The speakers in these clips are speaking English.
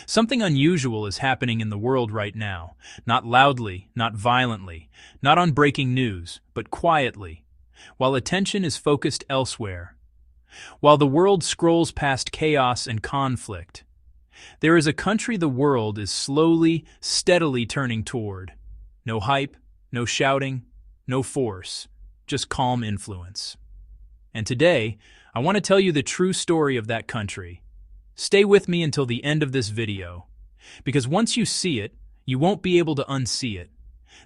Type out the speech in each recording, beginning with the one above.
Something unusual is happening in the world right now, not loudly, not violently, not on breaking news, but quietly, while attention is focused elsewhere. While the world scrolls past chaos and conflict, there is a country the world is slowly, steadily turning toward. No hype, no shouting, no force, just calm influence. And today, I want to tell you the true story of that country. Stay with me until the end of this video, because once you see it, you won't be able to unsee it.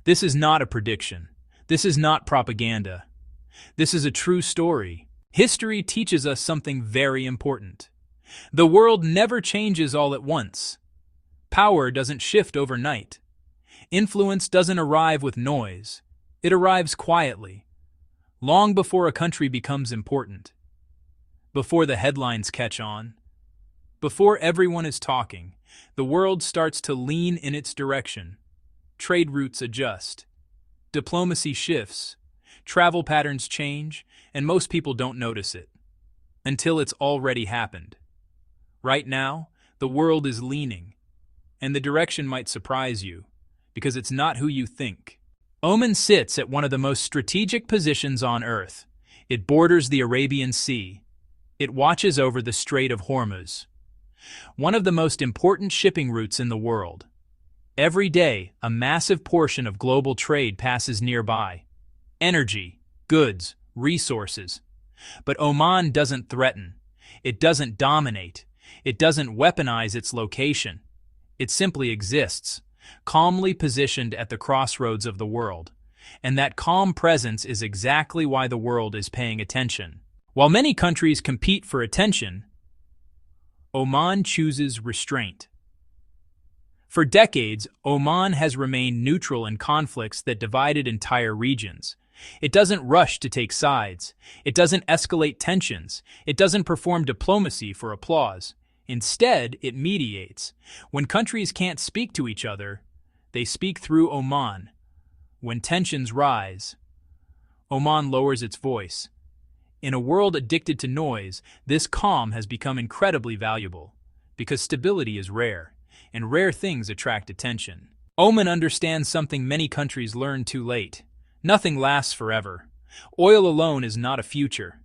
This is not a prediction. This is not propaganda. This is a true story. History teaches us something very important. The world never changes all at once. Power doesn't shift overnight. Influence doesn't arrive with noise. It arrives quietly, long before a country becomes important, before the headlines catch on. Before everyone is talking, the world starts to lean in its direction. Trade routes adjust. Diplomacy shifts. Travel patterns change, and most people don't notice it until it's already happened. Right now, the world is leaning, and the direction might surprise you, because it's not who you think. Oman sits at one of the most strategic positions on Earth. It borders the Arabian Sea. It watches over the Strait of Hormuz, one of the most important shipping routes in the world. Every day, a massive portion of global trade passes nearby. Energy, goods, resources. But Oman doesn't threaten. It doesn't dominate. It doesn't weaponize its location. It simply exists, calmly positioned at the crossroads of the world. And that calm presence is exactly why the world is paying attention. While many countries compete for attention, Oman chooses restraint. For decades, Oman has remained neutral in conflicts that divided entire regions. It doesn't rush to take sides. It doesn't escalate tensions. It doesn't perform diplomacy for applause. Instead, it mediates. When countries can't speak to each other, they speak through Oman. When tensions rise, Oman lowers its voice. In a world addicted to noise, this calm has become incredibly valuable, because stability is rare, and rare things attract attention. Oman understands something many countries learn too late. Nothing lasts forever. Oil alone is not a future.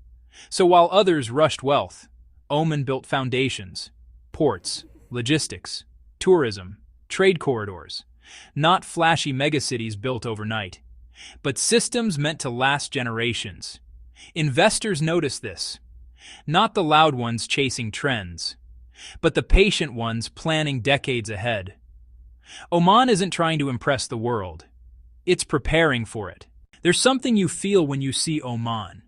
So while others rushed wealth, Oman built foundations, ports, logistics, tourism, trade corridors. Not flashy megacities built overnight, but systems meant to last generations. Investors notice this, not the loud ones chasing trends, but the patient ones planning decades ahead. Oman isn't trying to impress the world. It's preparing for it. There's something you feel when you see Oman.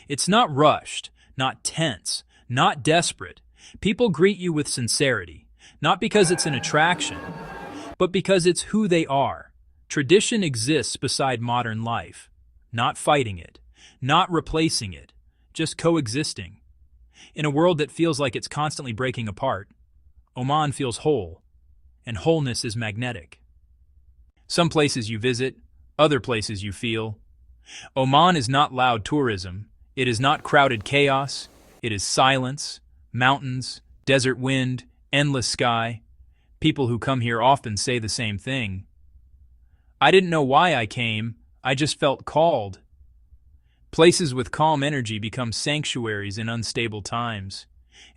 It's not rushed, not tense, not desperate. People greet you with sincerity, not because it's an attraction, but because it's who they are. Tradition exists beside modern life, not fighting it, not replacing it, just coexisting. In a world that feels like it's constantly breaking apart, Oman feels whole, and wholeness is magnetic. Some places you visit, other places you feel. Oman is not loud tourism. It is not crowded chaos. It is silence, mountains, desert wind, endless sky. People who come here often say the same thing. I didn't know why I came, I just felt called. Places with calm energy become sanctuaries in unstable times,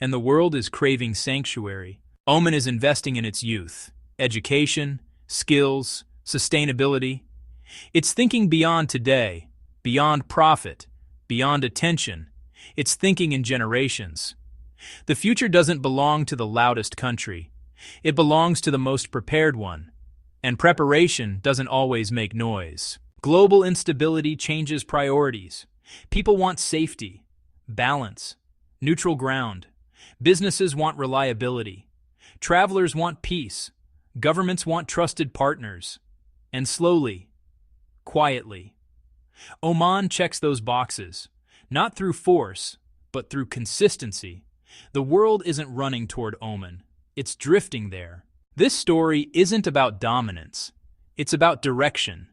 and the world is craving sanctuary. Oman is investing in its youth, education, skills, sustainability. It's thinking beyond today, beyond profit, beyond attention. It's thinking in generations. The future doesn't belong to the loudest country. It belongs to the most prepared one. And preparation doesn't always make noise. Global instability changes priorities. People want safety, balance, neutral ground. Businesses want reliability. Travelers want peace. Governments want trusted partners. And slowly, quietly, Oman checks those boxes, not through force, but through consistency. The world isn't running toward Oman. It's drifting there. This story isn't about dominance. It's about direction.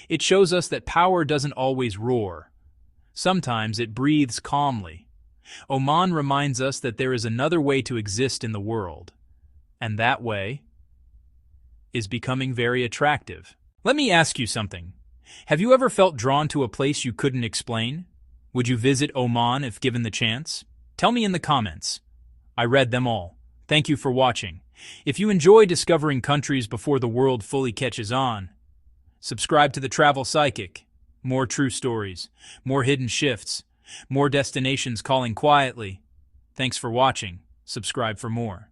It shows us that power doesn't always roar. Sometimes it breathes calmly. Oman reminds us that there is another way to exist in the world. and that way is becoming very attractive. Let me ask you something. Have you ever felt drawn to a place you couldn't explain? Would you visit Oman if given the chance? Tell me in the comments. I read them all. Thank you for watching. If you enjoy discovering countries before the world fully catches on, subscribe to the Travel Psychic. More true stories, more hidden shifts, more destinations calling quietly. Thanks for watching. Subscribe for more.